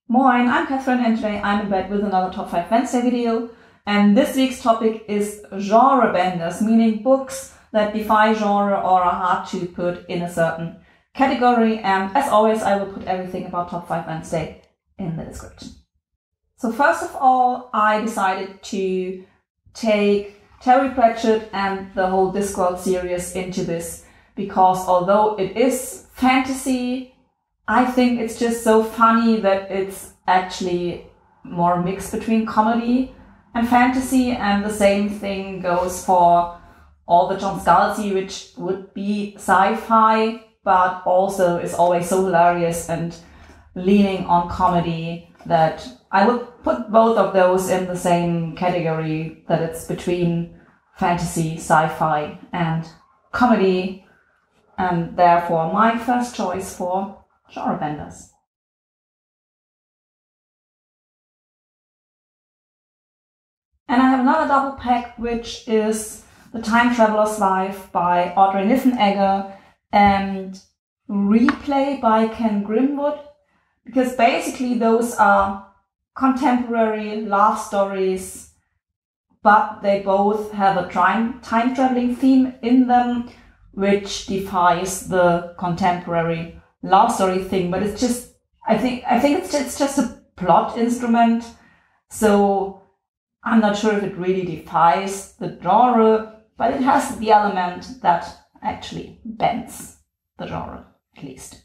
Moin, I'm Catherine and today I'm in bed with another Top 5 Wednesday video. And this week's topic is genre benders, meaning books that defy genre or are hard to put in a certain category. And as always, I will put everything about Top 5 Wednesday in the description. So first of all, I decided to take Terry Pratchett and the whole Discworld series into this because although it is fantasy, I think it's just so funny that it's actually more mixed between comedy and fantasy, and the same thing goes for all the John Scalzi, which would be sci-fi, but also is always so hilarious and leaning on comedy that I would put both of those in the same category, that it's between fantasy, sci-fi, and comedy, and therefore my first choice for genre benders. And I have another double pack, which is The Time Traveler's Life by Audrey Niffenegger and Replay by Grimwood, because basically those are contemporary love stories, but they both have a time traveling theme in them, which defies the contemporary love story thing. But it's just, I think it's just a plot instrument, so I'm not sure if it really defies the genre, but it has the element that actually bends the genre, at least.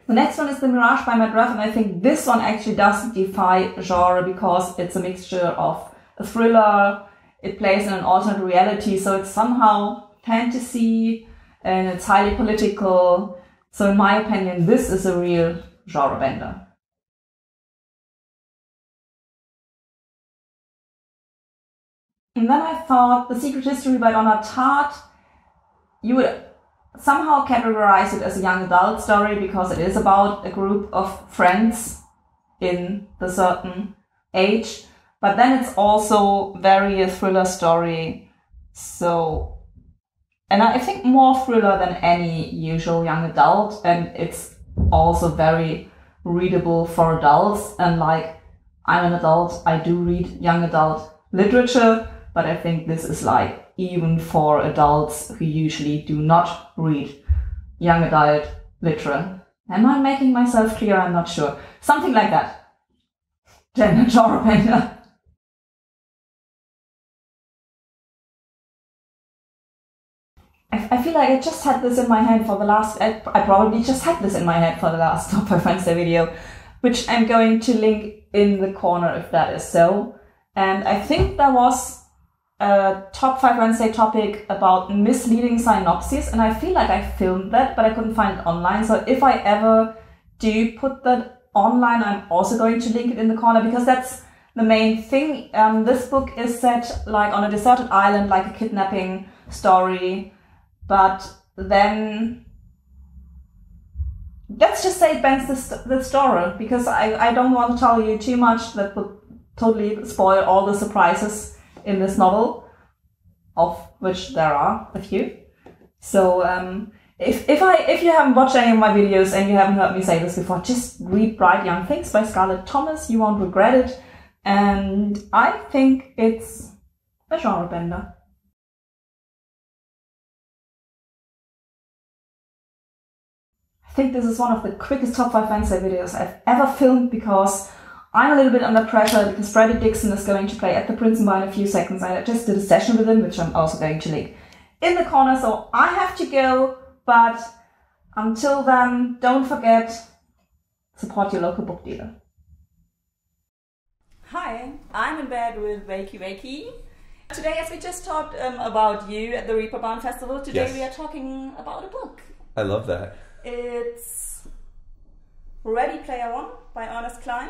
The next one is The Mirage by Ruff, and I think this one actually does defy genre because it's a mixture of a thriller, it plays in an alternate reality, so it's somehow fantasy and it's highly political. So in my opinion, this is a real genre bender. And then I thought The Secret History by Donna Tartt, you would somehow categorize it as a young adult story because it is about a group of friends in the certain age, but then it's also very a thriller story. So, and I think more thriller than any usual young adult, and it's also very readable for adults. And like, I'm an adult, I do read young adult literature, but I think this is like even for adults who usually do not read young adult literature. Am I making myself clear? I'm not sure. Something like that. Gender genre bender. I feel like I just had this in my head for the last, I probably just had this in my head for the last Top 5 Wednesday video, which I'm going to link in the corner if that is so. And I think there was a Top 5 Wednesday topic about misleading synopses, and I feel like I filmed that, but I couldn't find it online. So if I ever do put that online, I'm also going to link it in the corner, because that's the main thing. This book is set like on a deserted island, like a kidnapping story. But then, let's just say it bends the story, because I don't want to tell you too much that would totally spoil all the surprises in this novel, of which there are a few. So if you haven't watched any of my videos and you haven't heard me say this before, just read Bright Young Things by Scarlett. You won't regret it. And I think it's a genre bender. I think this is one of the quickest Top 5 Wednesday videos I've ever filmed, because I'm a little bit under pressure because Freddie Dickson is going to play at the Princeton Bar in a few seconds. I just did a session with him, which I'm also going to link in the corner, so I have to go. But until then, don't forget, support your local book dealer. Hi, I'm in bed with Wakey. Today, as we just talked about you at the Reeperbahn Festival, today we are talking about a book. I love that. It's Ready Player One by Ernest Cline.